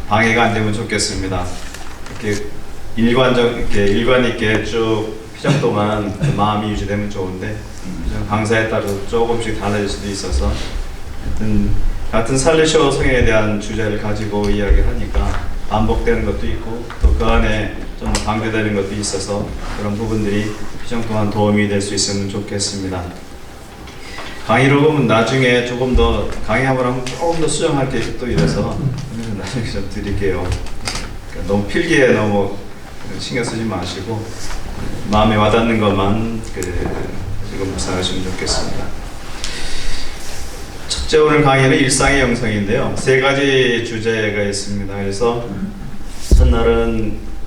방해가 안 되면 좋겠습니다. 이렇게 일관 있게 쭉 피정 동안 그 마음이 유지되면 좋은데 강사에 따라 조금씩 달라질 수도 있어서 하여튼 같은 살리쇼 성에 대한 주제를 가지고 이야기를 하니까 반복되는 것도 있고 또 그 안에 좀 강조되는 것도 있어서 그런 부분들이 피정 동안 도움이 될 수 있으면 좋겠습니다. 강의로 보면 나중에 조금 더 강의하고 나면 조금 더 수정할 게 또 이래서 나중에 좀 드릴게요. 그러니까 너무 필기에 너무 신경 쓰지 마시고 마음에 와닿는 것만 지금 묵상하시면 좋겠습니다. 첫째 오늘 강의는 일상의 영성인데요. 세 가지 주제가 있습니다. 그래서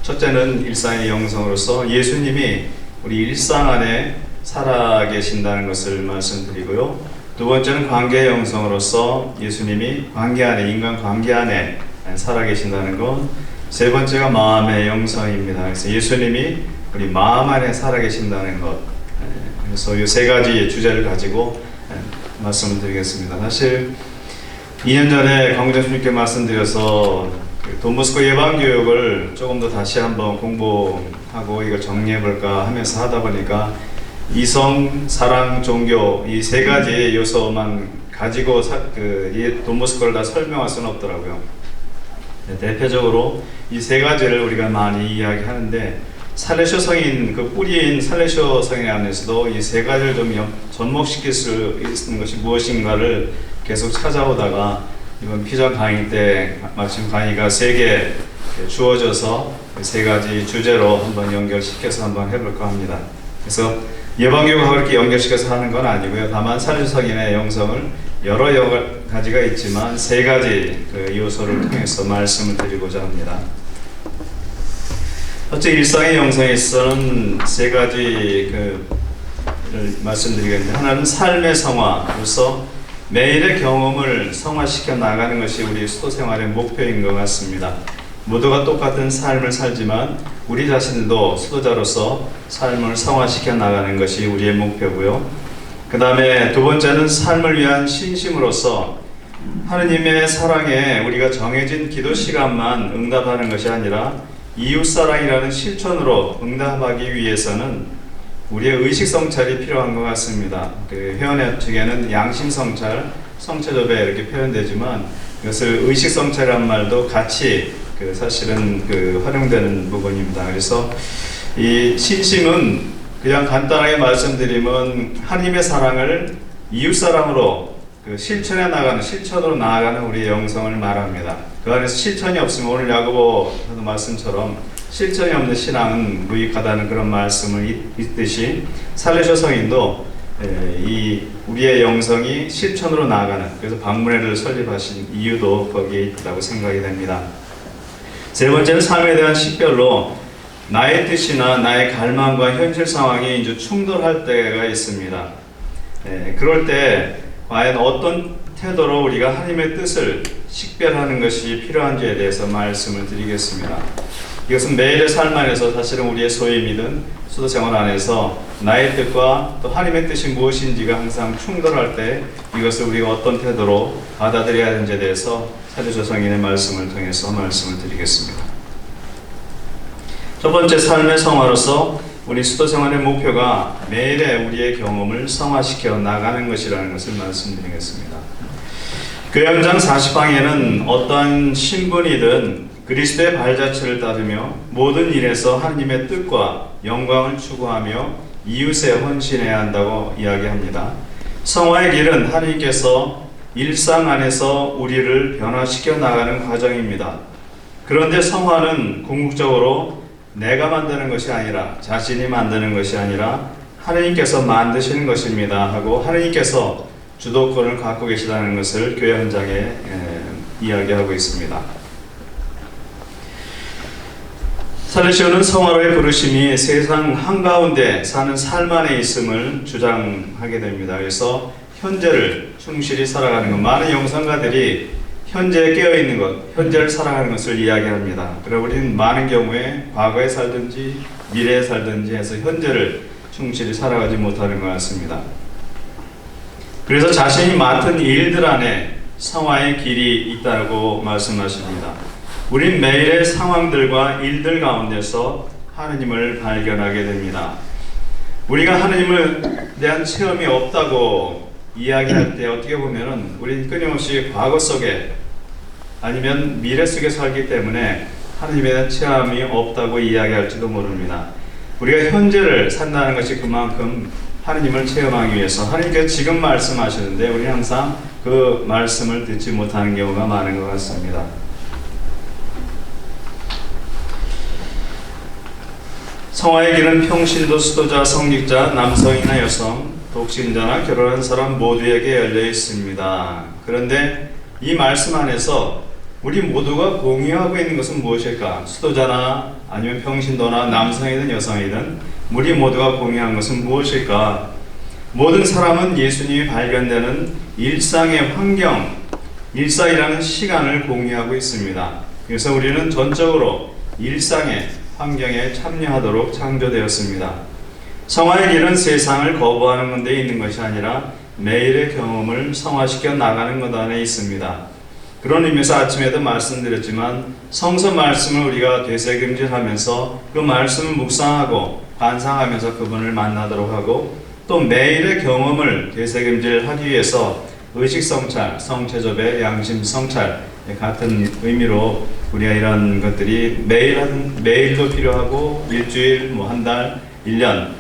첫째는 일상의 영성으로서 예수님이 우리 일상 안에 살아 계신다는 것을 말씀드리고요. 두 번째는 관계의 영성으로서 예수님이 관계 안에, 인간 관계 안에 살아 계신다는 것. 세 번째가 마음의 영성입니다. 그래서 예수님이 우리 마음 안에 살아 계신다는 것. 그래서 이 세 가지 주제를 가지고 말씀을 드리겠습니다. 사실 2년 전에 강구장님께 말씀드려서 돈보스코 예방교육을 조금 더 다시 한번 공부하고 이걸 정리해볼까 하면서 하다 보니까 이성, 사랑, 종교 이 세 가지 요소만 가지고 돈보스코를 다 설명할 수는 없더라고요. 대표적으로 이 세 가지를 우리가 많이 이야기하는데 살레쇼 성인, 그 뿌리인 살레쇼 성인 안에서도 이 세 가지를 좀 접목시킬 수 있는 것이 무엇인가를 계속 찾아오다가 이번 피정 강의 때 마침 강의가 3개 주어져서 세 가지 주제로 한번 연결시켜서 한번 해볼까 합니다. 그래서 예방교육하고 이렇게 연결시켜서 하는 건 아니고요. 다만 살레쇼 성인의 영성을 여러 가지가 있지만 세 가지 요소를 통해서 말씀을 드리고자 합니다. 첫째, 일상의 영성에 있어서는 세 가지를 말씀드리겠는데, 하나는 삶의 성화로서 매일의 경험을 성화시켜 나가는 것이 우리 수도 생활의 목표인 것 같습니다. 모두가 똑같은 삶을 살지만 우리 자신도 수도자로서 삶을 성화시켜 나가는 것이 우리의 목표고요. 그 다음에 두 번째는 삶을 위한 신심으로서 하느님의 사랑에 우리가 정해진 기도 시간만 응답하는 것이 아니라 이웃사랑이라는 실천으로 응답하기 위해서는 우리의 의식성찰이 필요한 것 같습니다. 회원의 측에는 양심성찰, 성체조배 이렇게 표현되지만 이것을 의식성찰이라는 말도 같이 사실은 활용되는 부분입니다. 그래서 이 신심은 그냥 간단하게 말씀드리면 하나님의 사랑을 이웃사랑으로 실천해 나가는, 실천으로 나아가는 우리의 영성을 말합니다. 그 안에서 실천이 없으면 오늘 야고보 말씀처럼 실천이 없는 신앙은 무익하다는 그런 말씀을 있듯이 살레쇼 성인도 이 우리의 영성이 실천으로 나아가는, 그래서 방문회를 설립하신 이유도 거기에 있다고 생각이 됩니다. 세 번째는 삶에 대한 식별로 나의 뜻이나 나의 갈망과 현실 상황이 이제 충돌할 때가 있습니다. 그럴 때 과연 어떤 태도로 우리가 하나님의 뜻을 식별하는 것이 필요한지에 대해서 말씀을 드리겠습니다. 이것은 매일의 삶 안에서 사실은 우리의 소위 믿은 수도생활 안에서 나의 뜻과 또 하나님의 뜻이 무엇인지가 항상 충돌할 때 이것을 우리가 어떤 태도로 받아들여야 하는지에 대해서 살레쇼 성인의 말씀을 통해서 말씀을 드리겠습니다. 첫 번째, 삶의 성화로서 우리 수도생활의 목표가 매일의 우리의 경험을 성화시켜 나가는 것이라는 것을 말씀드리겠습니다. 교회원장 40방에는 어떠한 신분이든 그리스도의 발자취를 따르며 모든 일에서 하나님의 뜻과 영광을 추구하며 이웃에 헌신해야 한다고 이야기합니다. 성화의 길은 하나님께서 일상 안에서 우리를 변화시켜 나가는 과정입니다. 그런데 성화는 궁극적으로 내가 만드는 것이 아니라, 자신이 만드는 것이 아니라 하나님께서 만드시는 것입니다 하고 하나님께서 주도권을 갖고 계시다는 것을 교회 현장에 이야기하고 있습니다. 살레쇼는 성화로의 부르심이 세상 한가운데 사는 삶 안에 있음을 주장하게 됩니다. 그래서 현재를 충실히 살아가는 것, 많은 영성가들이 현재에 깨어있는 것, 현재를 살아가는 것을 이야기합니다. 그리고 우리는 많은 경우에 과거에 살든지 미래에 살든지 해서 현재를 충실히 살아가지 못하는 것 같습니다. 그래서 자신이 맡은 일들 안에 성화의 길이 있다고 말씀하십니다. 우린 매일의 상황들과 일들 가운데서 하느님을 발견하게 됩니다. 우리가 하느님을 대한 체험이 없다고 이야기할 때 어떻게 보면은 우린 끊임없이 과거 속에 아니면 미래 속에 살기 때문에 하느님에 대한 체험이 없다고 이야기할지도 모릅니다. 우리가 현재를 산다는 것이 그만큼 하느님을 체험하기 위해서 하느님께서 지금 말씀하시는데 우리는 항상 그 말씀을 듣지 못하는 경우가 많은 것 같습니다. 성화의 길은 평신도, 수도자, 성직자, 남성이나 여성, 독신자나 결혼한 사람 모두에게 열려 있습니다. 그런데 이 말씀 안에서 우리 모두가 공유하고 있는 것은 무엇일까? 수도자나 아니면 평신도나 남성이든 여성이든 우리 모두가 공유한 것은 무엇일까? 모든 사람은 예수님이 발견되는 일상의 환경, 일상이라는 시간을 공유하고 있습니다. 그래서 우리는 전적으로 일상의 환경에 참여하도록 창조되었습니다. 성화의 길은 세상을 거부하는 데 있는 것이 아니라 매일의 경험을 성화시켜 나가는 것 안에 있습니다. 그런 의미에서 아침에도 말씀드렸지만 성서 말씀을 우리가 되새김질하면서 그 말씀을 묵상하고 관상하면서 그분을 만나도록 하고 또 매일의 경험을 되새김질하기 위해서 의식성찰, 성체접의 양심성찰 같은 의미로 우리가 이런 것들이 매일도 필요하고 일주일, 한 달, 1년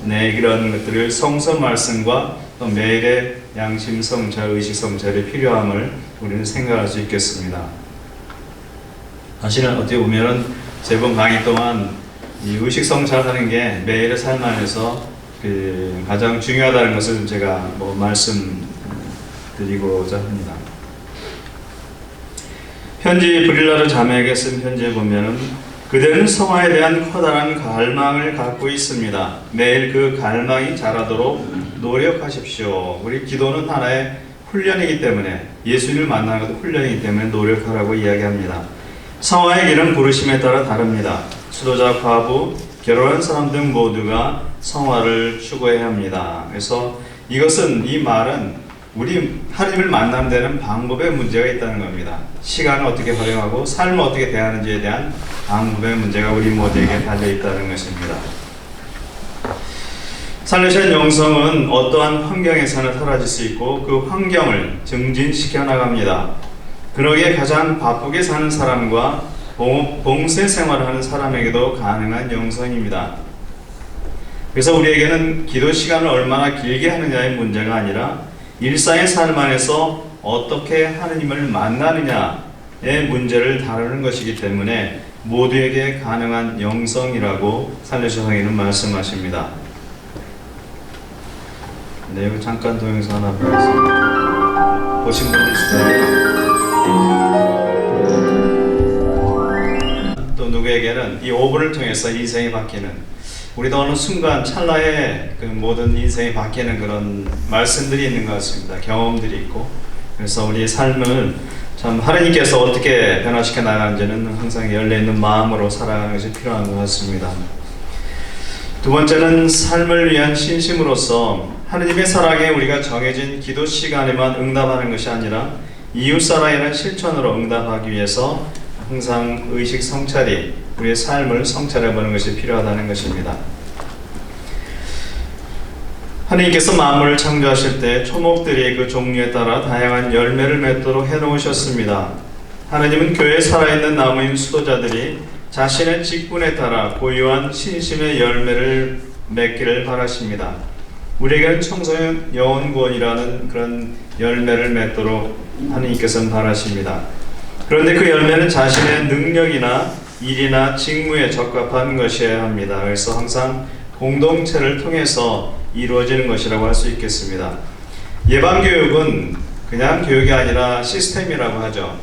이런 것들을 성서 말씀과 또 매일의 양심성찰, 의식성찰이 필요함을 우리는 생각할 수 있겠습니다. 사실은 어떻게 보면은 세번 강의 동안 이 의식성찰하는 게 매일의 삶 안에서 가장 중요하다는 것을 제가 말씀드리고자 합니다. 편지 브릴라르 자매에게 쓴 편지에 보면은 그대는 성화에 대한 커다란 갈망을 갖고 있습니다. 매일 그 갈망이 자라도록 노력하십시오. 우리 기도는 하나의 훈련이기 때문에 예수님을 만나는 것도 훈련이기 때문에 노력하라고 이야기합니다. 성화의 길은 부르심에 따라 다릅니다. 수도자, 과부, 결혼한 사람 등 모두가 성화를 추구해야 합니다. 그래서 이 말은 우리 하나님을 만나는 데는 방법에 문제가 있다는 겁니다. 시간을 어떻게 활용하고 삶을 어떻게 대하는지에 대한 방법의 문제가 우리 모두에게 달려있다는 것입니다. 살리신 영성은 어떠한 환경에서나 사라질 수 있고 그 환경을 증진시켜 나갑니다. 그러기에 가장 바쁘게 사는 사람과 봉쇄 생활을 하는 사람에게도 가능한 영성입니다. 그래서 우리에게는 기도 시간을 얼마나 길게 하느냐의 문제가 아니라 일상의 삶 안에서 어떻게 하느님을 만나느냐의 문제를 다루는 것이기 때문에 모두에게 가능한 영성이라고 살려주신 성인은 말씀하십니다. 네, 여기 잠깐 동영상 하나 보겠습니다. 보신 분들 있을 겁니다. 또 누구에게는 이 5분을 통해서 인생이 바뀌는 우리도 어느 순간 찰나에 그 모든 인생이 바뀌는 그런 말씀들이 있는 것 같습니다. 경험들이 있고 그래서 우리의 삶을 참 하나님께서 어떻게 변화시켜 나가는지는 항상 열려있는 마음으로 살아가는 것이 필요한 것 같습니다. 두 번째는 삶을 위한 신심으로서 하나님의 사랑에 우리가 정해진 기도 시간에만 응답하는 것이 아니라 이웃 사랑이라는 실천으로 응답하기 위해서 항상 의식 성찰이 우리의 삶을 성찰해보는 것이 필요하다는 것입니다. 하나님께서 만물을 창조하실 때 초목들이 그 종류에 따라 다양한 열매를 맺도록 해놓으셨습니다. 하나님은 교회에 살아있는 나무인 수도자들이 자신의 직분에 따라 고유한 신심의 열매를 맺기를 바라십니다. 우리에게는 청소년 영혼구원이라는 그런 열매를 맺도록 하나님께서는 바라십니다. 그런데 그 열매는 자신의 능력이나 일이나 직무에 적합한 것이어야 합니다. 그래서 항상 공동체를 통해서 이루어지는 것이라고 할 수 있겠습니다. 예방교육은 그냥 교육이 아니라 시스템이라고 하죠.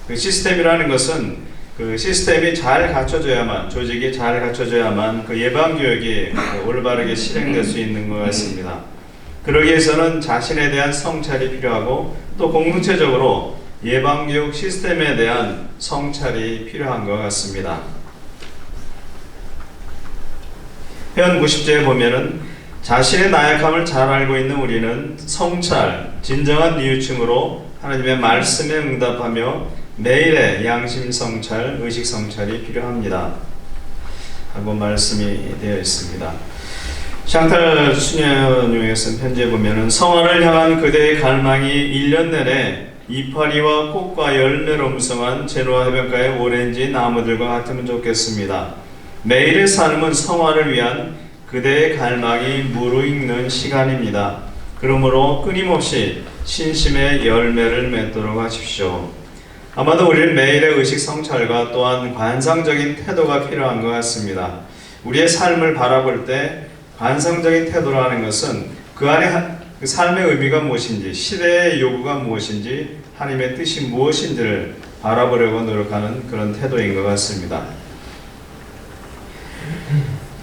그 시스템이라는 것은 그 시스템이 잘 갖춰져야만, 조직이 잘 갖춰져야만 그 예방교육이 올바르게 실행될 수 있는 것 같습니다. 그러기 위해서는 자신에 대한 성찰이 필요하고 또 공동체적으로 예방교육 시스템에 대한 성찰이 필요한 것 같습니다. 회원 90제에 보면은 자신의 나약함을 잘 알고 있는 우리는 성찰, 진정한 뉘우침으로 하나님의 말씀에 응답하며 매일의 양심 성찰, 의식 성찰이 필요합니다. 하고 말씀이 되어 있습니다. 샹탈 수녀님에게 쓴 편지에 보면은 성화를 향한 그대의 갈망이 1년 내내 이파리와 꽃과 열매로 무성한 제노아 해변가의 오렌지 나무들과 같으면 좋겠습니다. 매일의 삶은 성화를 위한 그대의 갈망이 무르익는 시간입니다. 그러므로 끊임없이 신심의 열매를 맺도록 하십시오. 아마도 우리는 매일의 의식 성찰과 또한 관상적인 태도가 필요한 것 같습니다. 우리의 삶을 바라볼 때 관상적인 태도라는 것은 그 안에 그 삶의 의미가 무엇인지, 시대의 요구가 무엇인지, 하나님의 뜻이 무엇인지를 바라보려고 노력하는 그런 태도인 것 같습니다.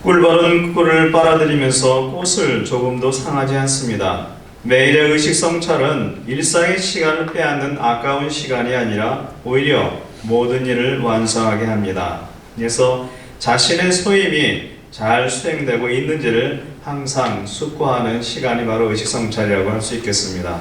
꿀벌은 꿀을 빨아들이면서 꽃을 조금도 상하지 않습니다. 매일의 의식 성찰은 일상의 시간을 빼앗는 아까운 시간이 아니라 오히려 모든 일을 완성하게 합니다. 그래서 자신의 소임이 잘 수행되고 있는지를 항상 숙고하는 시간이 바로 의식 성찰이라고 할 수 있겠습니다.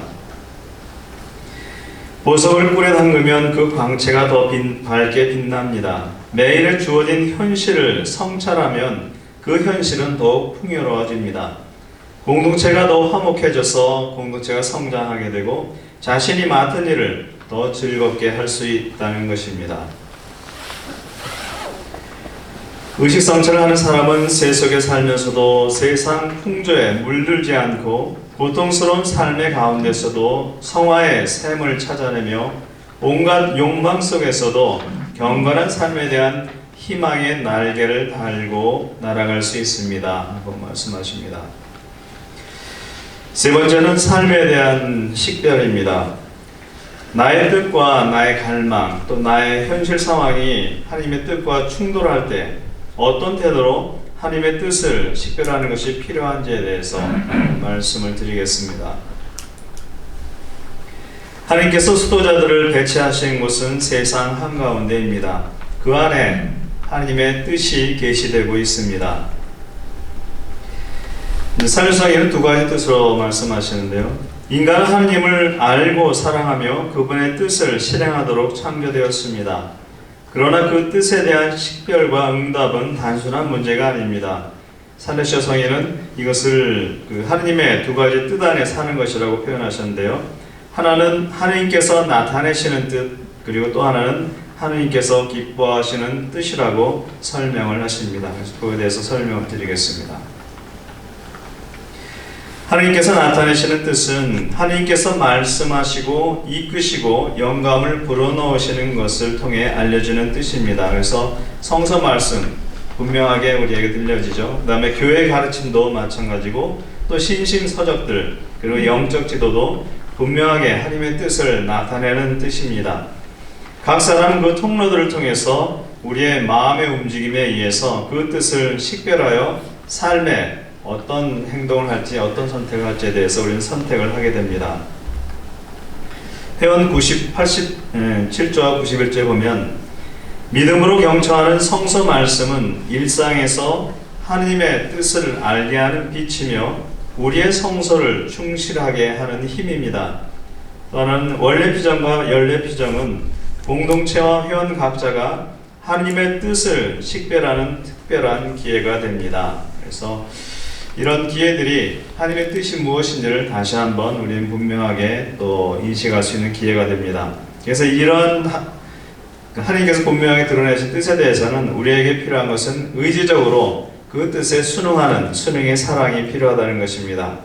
보석을 꿀에 담그면 그 광채가 더 밝게 빛납니다. 매일에 주어진 현실을 성찰하면 그 현실은 더욱 풍요로워집니다. 공동체가 더 화목해져서 공동체가 성장하게 되고 자신이 맡은 일을 더 즐겁게 할 수 있다는 것입니다. 의식 성찰을 하는 사람은 세속에 살면서도 세상 풍조에 물들지 않고 고통스러운 삶의 가운데서도 성화의 샘을 찾아내며 온갖 욕망 속에서도 경건한 삶에 대한 희망의 날개를 달고 날아갈 수 있습니다. 하고 말씀하십니다. 세 번째는 삶에 대한 식별입니다. 나의 뜻과 나의 갈망, 또 나의 현실 상황이 하나님의 뜻과 충돌할 때 어떤 태도로 하나님의 뜻을 식별하는 것이 필요한지에 대해서 말씀을 드리겠습니다. 하나님께서 수도자들을 배치하신 곳은 세상 한가운데입니다. 그 안에 하나님의 뜻이 계시되고 있습니다. 사실상에는 두 가지 뜻으로 말씀하시는데요. 인간은 하나님을 알고 사랑하며 그분의 뜻을 실행하도록 창조되었습니다. 그러나 그 뜻에 대한 식별과 응답은 단순한 문제가 아닙니다. 살레시아 성인은 이것을 하나님의 두 가지 뜻 안에 사는 것이라고 표현하셨는데요. 하나는 하나님께서 나타내시는 뜻, 그리고 또 하나는 하나님께서 기뻐하시는 뜻이라고 설명을 하십니다. 그래서 그에 대해서 설명을 드리겠습니다. 하나님께서 나타내시는 뜻은 하나님께서 말씀하시고 이끄시고 영감을 불어넣으시는 것을 통해 알려주는 뜻입니다. 그래서 성서 말씀 분명하게 우리에게 들려지죠. 그 다음에 교회 가르침도 마찬가지고 또 신심서적들 그리고 영적 지도도 분명하게 하나님의 뜻을 나타내는 뜻입니다. 각 사람 그 통로들을 통해서 우리의 마음의 움직임에 의해서 그 뜻을 식별하여 삶에 어떤 행동을 할지 어떤 선택을 할지에 대해서 우리는 선택을 하게 됩니다. 회원 87조와 91조에 보면 믿음으로 경청하는 성서 말씀은 일상에서 하나님의 뜻을 알게 하는 빛이며 우리의 성소를 충실하게 하는 힘입니다. 또한 원래 피정과 연례 피정은 공동체와 회원 각자가 하나님의 뜻을 식별하는 특별한 기회가 됩니다. 그래서 이런 기회들이 하나님의 뜻이 무엇인지를 다시 한번 우리는 분명하게 또 인식할 수 있는 기회가 됩니다. 그래서 이런 하나님께서 분명하게 드러내신 뜻에 대해서는 우리에게 필요한 것은 의지적으로 그 뜻에 순응하는 순응의 사랑이 필요하다는 것입니다.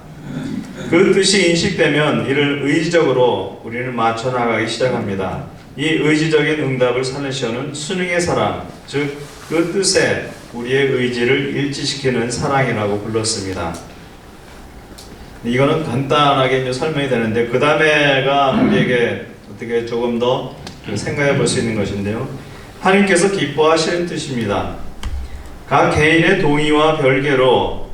그 뜻이 인식되면 이를 의지적으로 우리는 맞춰나가기 시작합니다. 이 의지적인 응답을 살레시아는 순응의 사랑, 즉 그 뜻에 우리의 의지를 일치시키는 사랑이라고 불렀습니다. 이거는 간단하게 설명이 되는데 그 다음에가 우리에게 어떻게 조금 더 생각해 볼 수 있는 것인데요. 하나님께서 기뻐하시는 뜻입니다. 각 개인의 동의와 별개로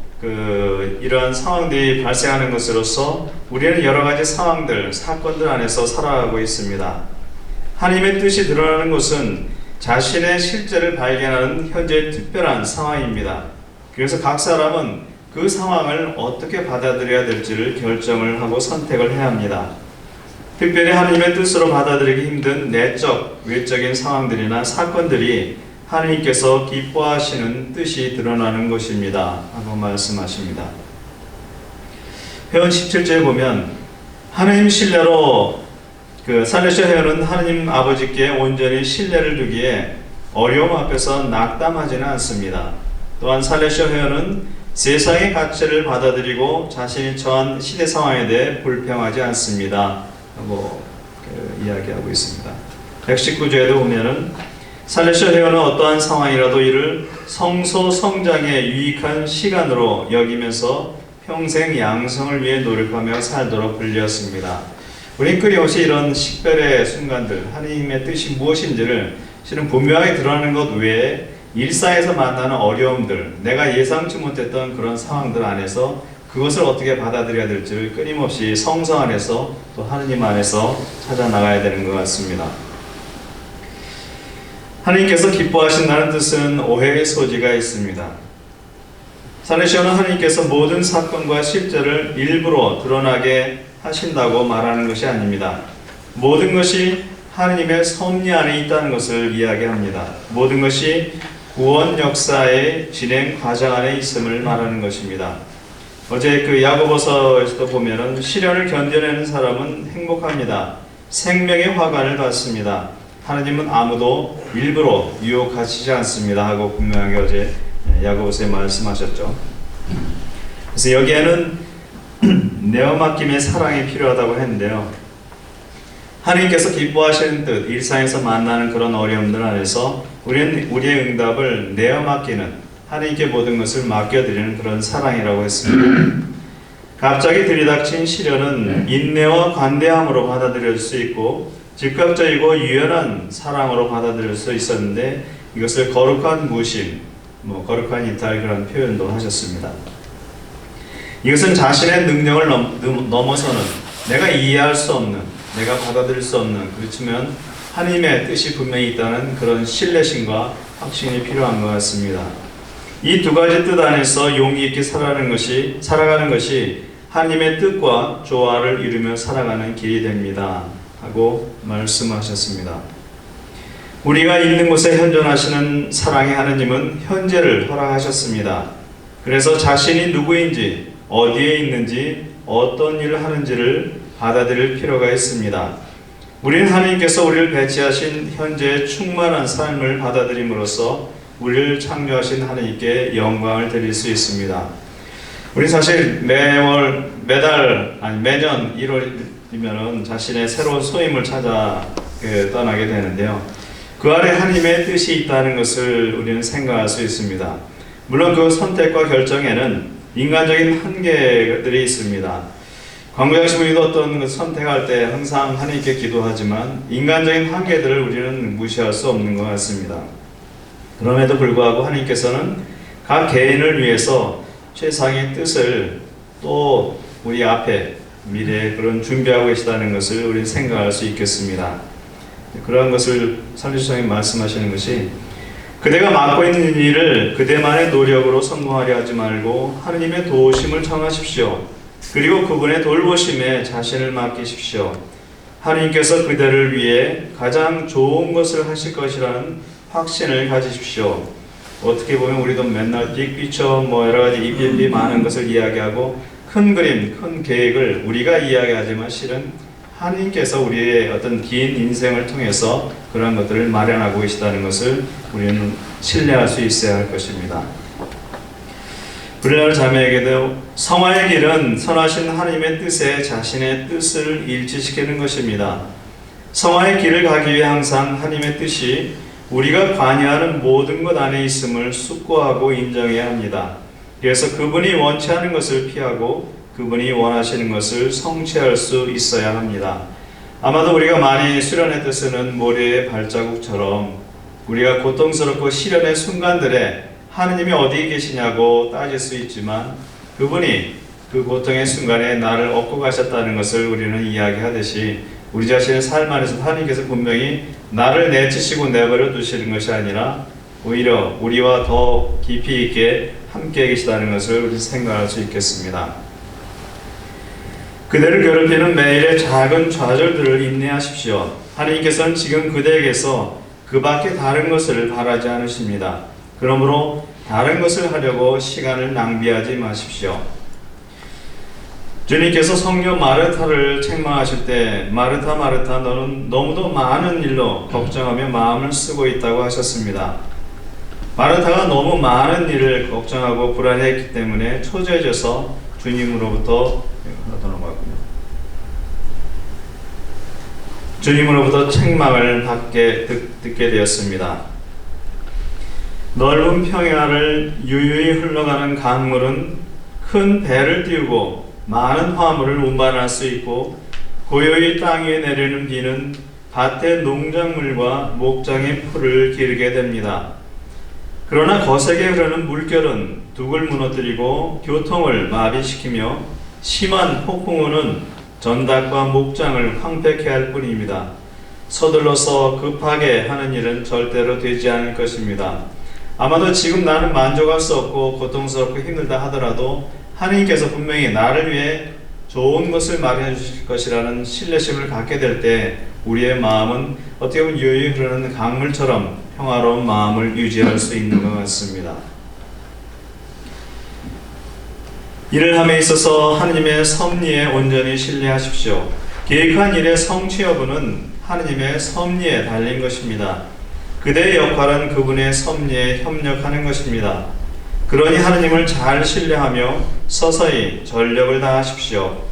이러한 상황들이 발생하는 것으로서 우리는 여러 가지 상황들, 사건들 안에서 살아가고 있습니다. 하나님의 뜻이 드러나는 것은 자신의 실제를 발견하는 현재의 특별한 상황입니다. 그래서 각 사람은 그 상황을 어떻게 받아들여야 될지를 결정을 하고 선택을 해야 합니다. 특별히 하나님의 뜻으로 받아들이기 힘든 내적, 외적인 상황들이나 사건들이 하나님께서 기뻐하시는 뜻이 드러나는 것입니다 하고 말씀하십니다. 회원 17절에 보면 하나님 신뢰로 살레셔 회원은 하나님 아버지께 온전히 신뢰를 두기에 어려움 앞에서 낙담하지는 않습니다. 또한 살레셔 회원은 세상의 가치를 받아들이고 자신이 처한 시대 상황에 대해 불평하지 않습니다 하고 이야기하고 있습니다. 119조에도 보면은 살레셔 회원은 어떠한 상황이라도 이를 성소 성장에 유익한 시간으로 여기면서 평생 양성을 위해 노력하며 살도록 불렸습니다. 우리는 끊임없이 이런 식별의 순간들, 하나님의 뜻이 무엇인지를 실은 분명하게 드러나는 것 외에 일상에서 만나는 어려움들, 내가 예상치 못했던 그런 상황들 안에서 그것을 어떻게 받아들여야 될지를 끊임없이 성성 안에서 또 하느님 안에서 찾아 나가야 되는 것 같습니다. 하나님께서 기뻐하신다는 뜻은 오해의 소지가 있습니다. 살레셔는 하나님께서 모든 사건과 실제를 일부러 드러나게 하신다고 말하는 것이 아닙니다. 모든 것이 하나님의 섭리 안에 있다는 것을 이야기합니다. 모든 것이 구원 역사의 진행 과정 안에 있음을 말하는 것입니다. 어제 야고보서에서도 보면은 시련을 견뎌내는 사람은 행복합니다. 생명의 화관을 받습니다. 하나님은 아무도 일부러 유혹하시지 않습니다 하고 분명하게 어제 야고보서에 말씀하셨죠. 그래서 여기에는 내어맡김의 사랑이 필요하다고 했는데요. 하나님께서 기뻐하시는 뜻, 일상에서 만나는 그런 어려움들 안에서 우리는 우리의 응답을 내어맡기는, 하나님께 모든 것을 맡겨드리는 그런 사랑이라고 했습니다. 갑자기 들이닥친 시련은 인내와 관대함으로 받아들여질 수 있고 즉각적이고 유연한 사랑으로 받아들일 수 있었는데 이것을 거룩한 무심, 거룩한 이탈 그런 표현도 하셨습니다. 이것은 자신의 능력을 넘어서는, 내가 이해할 수 없는, 내가 받아들일 수 없는, 그렇지만 하나님의 뜻이 분명히 있다는 그런 신뢰심과 확신이 필요한 것 같습니다. 이 두 가지 뜻 안에서 용기 있게 살아가는 것이 하나님의 뜻과 조화를 이루며 살아가는 길이 됩니다 하고 말씀하셨습니다. 우리가 있는 곳에 현존하시는 사랑의 하나님은 현재를 허락하셨습니다. 그래서 자신이 누구인지, 어디에 있는지, 어떤 일을 하는지를 받아들일 필요가 있습니다. 우리는 하나님께서 우리를 배치하신 현재의 충만한 삶을 받아들임으로써 우리를 창조하신 하나님께 영광을 드릴 수 있습니다. 우리 사실 매년 1월이면 자신의 새로운 소임을 찾아 떠나게 되는데요. 그 안에 하나님의 뜻이 있다는 것을 우리는 생각할 수 있습니다. 물론 그 선택과 결정에는 인간적인 한계들이 있습니다. 광고장식 우리도 어떤 선택할 때 항상 하나님께 기도하지만 인간적인 한계들을 우리는 무시할 수 없는 것 같습니다. 그럼에도 불구하고 하나님께서는 각 개인을 위해서 최상의 뜻을 또 우리 앞에 미래에 그런 준비하고 계시다는 것을 우리는 생각할 수 있겠습니다. 그러한 것을 설교수님이 말씀하시는 것이 그대가 맡고 있는 일을 그대만의 노력으로 성공하려 하지 말고 하나님의 도우심을 청하십시오. 그리고 그분의 돌보심에 자신을 맡기십시오. 하나님께서 그대를 위해 가장 좋은 것을 하실 것이라는 확신을 가지십시오. 어떻게 보면 우리도 맨날 빅피처 여러 가지 EPP 많은 것을 이야기하고 큰 그림, 큰 계획을 우리가 이야기하지만 실은 하나님께서 우리의 어떤 긴 인생을 통해서 그런 것들을 마련하고 계시다는 것을 우리는 신뢰할 수 있어야 할 것입니다. 브릴라르 자매에게도 성화의 길은 선하신 하나님의 뜻에 자신의 뜻을 일치시키는 것입니다. 성화의 길을 가기 위해 항상 하나님의 뜻이 우리가 관여하는 모든 것 안에 있음을 숙고하고 인정해야 합니다. 그래서 그분이 원치 않은 것을 피하고 그분이 원하시는 것을 성취할 수 있어야 합니다. 아마도 우리가 많이 수련회 때 쓰는 모래의 발자국처럼 우리가 고통스럽고 시련의 순간들에 하느님이 어디 계시냐고 따질 수 있지만 그분이 그 고통의 순간에 나를 얻고 가셨다는 것을 우리는 이야기하듯이 우리 자신의 삶 안에서 하나님께서 분명히 나를 내치시고 내버려 두시는 것이 아니라 오히려 우리와 더 깊이 있게 함께 계시다는 것을 우리 생각할 수 있겠습니다. 그대를 괴롭히는 매일의 작은 좌절들을 인내하십시오. 하나님께서는 지금 그대에게서 그 밖에 다른 것을 바라지 않으십니다. 그러므로 다른 것을 하려고 시간을 낭비하지 마십시오. 주님께서 성녀 마르타를 책망하실 때 마르타 마르타 너는 너무도 많은 일로 걱정하며 마음을 쓰고 있다고 하셨습니다. 마르타가 너무 많은 일을 걱정하고 불안해했기 때문에 초조해져서 주님으로부터 책망을 듣게 되었습니다. 넓은 평야를 유유히 흘러가는 강물은 큰 배를 띄우고 많은 화물을 운반할 수 있고, 고요히 땅 위에 내리는 비는 밭의 농작물과 목장의 풀을 기르게 됩니다. 그러나 거세게 흐르는 물결은 둑을 무너뜨리고 교통을 마비시키며 심한 폭풍우는 전닭과 목장을 황폐케 할 뿐입니다. 서둘러서 급하게 하는 일은 절대로 되지 않을 것입니다. 아마도 지금 나는 만족할 수 없고 고통스럽고 힘들다 하더라도 하나님께서 분명히 나를 위해 좋은 것을 마련해 주실 것이라는 신뢰심을 갖게 될 때 우리의 마음은 어떻게 보면 유유히 흐르는 강물처럼 평화로운 마음을 유지할 수 있는 것 같습니다. 일을 함에 있어서 하나님의 섭리에 온전히 신뢰하십시오. 계획한 일의 성취 여부는 하나님의 섭리에 달린 것입니다. 그대의 역할은 그분의 섭리에 협력하는 것입니다. 그러니 하나님을 잘 신뢰하며 서서히 전력을 다하십시오.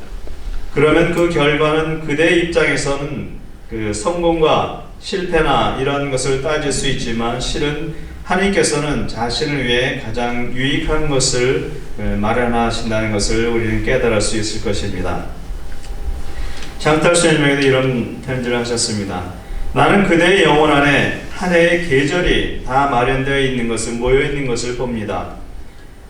그러면 그 결과는 그대의 입장에서는 그 성공과 실패나 이런 것을 따질 수 있지만 실은 하나님께서는 자신을 위해 가장 유익한 것을 마련하신다는 것을 우리는 깨달을 수 있을 것입니다. 샹탈 스님에게도 이런 편지를 하셨습니다. 나는 그대의 영혼 안에 한 해의 계절이 다 마련되어 있는 것을 모여 있는 것을 봅니다.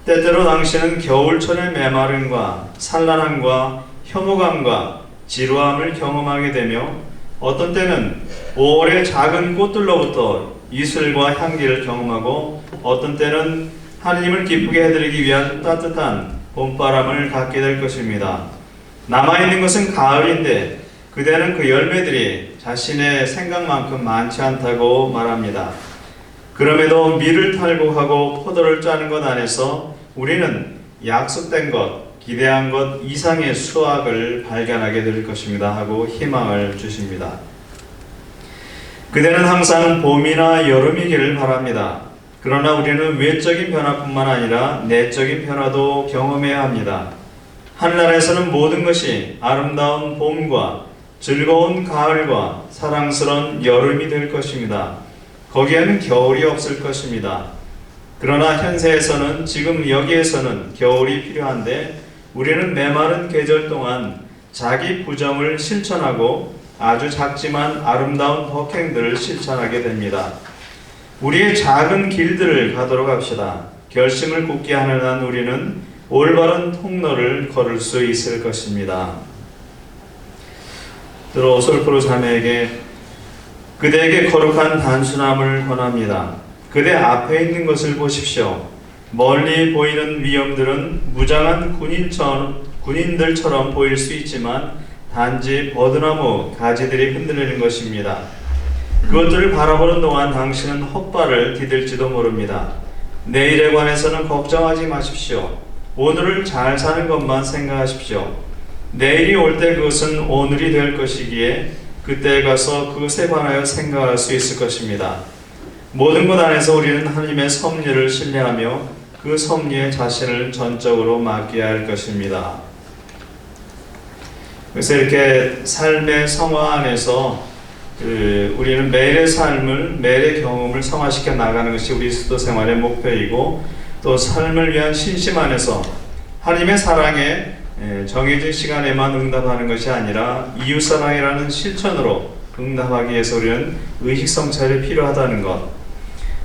때때로 당신은 겨울철의 메마름과 산란함과 혐오감과 지루함을 경험하게 되며 어떤 때는 5월의 작은 꽃들로부터 이슬과 향기를 경험하고 어떤 때는 하나님을 기쁘게 해드리기 위한 따뜻한 봄바람을 갖게 될 것입니다. 남아있는 것은 가을인데 그대는 그 열매들이 자신의 생각만큼 많지 않다고 말합니다. 그럼에도 밀을 탈곡하고 포도를 짜는 것 안에서 우리는 약속된 것, 기대한 것 이상의 수확을 발견하게 될 것입니다 하고 희망을 주십니다. 그대는 항상 봄이나 여름이기를 바랍니다. 그러나 우리는 외적인 변화뿐만 아니라 내적인 변화도 경험해야 합니다. 하늘나라에서는 모든 것이 아름다운 봄과 즐거운 가을과 사랑스러운 여름이 될 것입니다. 거기에는 겨울이 없을 것입니다. 그러나 현세에서는 지금 여기에서는 겨울이 필요한데 우리는 메마른 계절 동안 자기 부정을 실천하고 아주 작지만 아름다운 덕행들을 실천하게 됩니다. 우리의 작은 길들을 가도록 합시다. 결심을 굳게 하는 한 우리는 올바른 통로를 걸을 수 있을 것입니다. 들어 솔프로 자매에게 그대에게 거룩한 단순함을 권합니다. 그대 앞에 있는 것을 보십시오. 멀리 보이는 위험들은 무장한 군인들처럼 보일 수 있지만 단지 버드나무 가지들이 흔들리는 것입니다. 그것들을 바라보는 동안 당신은 헛발을 디딜지도 모릅니다. 내일에 관해서는 걱정하지 마십시오. 오늘을 잘 사는 것만 생각하십시오. 내일이 올 때 그것은 오늘이 될 것이기에 그때에 가서 그것에 관하여 생각할 수 있을 것입니다. 모든 것 안에서 우리는 하나님의 섭리를 신뢰하며 그 섭리에 자신을 전적으로 맡겨야 할 것입니다. 그래서 이렇게 삶의 성화 안에서 우리는 매일의 삶을, 매일의 경험을 성화시켜 나가는 것이 우리 수도 생활의 목표이고 또 삶을 위한 신심 안에서 하나님의 사랑에 정해진 시간에만 응답하는 것이 아니라 이웃사랑이라는 실천으로 응답하기 위해서 우리는 의식성찰이 필요하다는 것,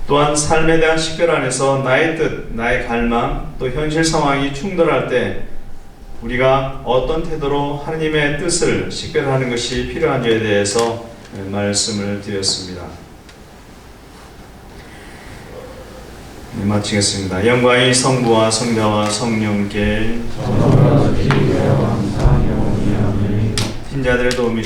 또한 삶에 대한 식별 안에서 나의 뜻, 나의 갈망, 또 현실 상황이 충돌할 때 우리가 어떤 태도로 하나님의 뜻을 식별하는 것이 필요한지에 대해서 말씀을 드렸습니다. 마치겠습니다. 영광이 성부와 성자와 성령께 빈자들의 도움이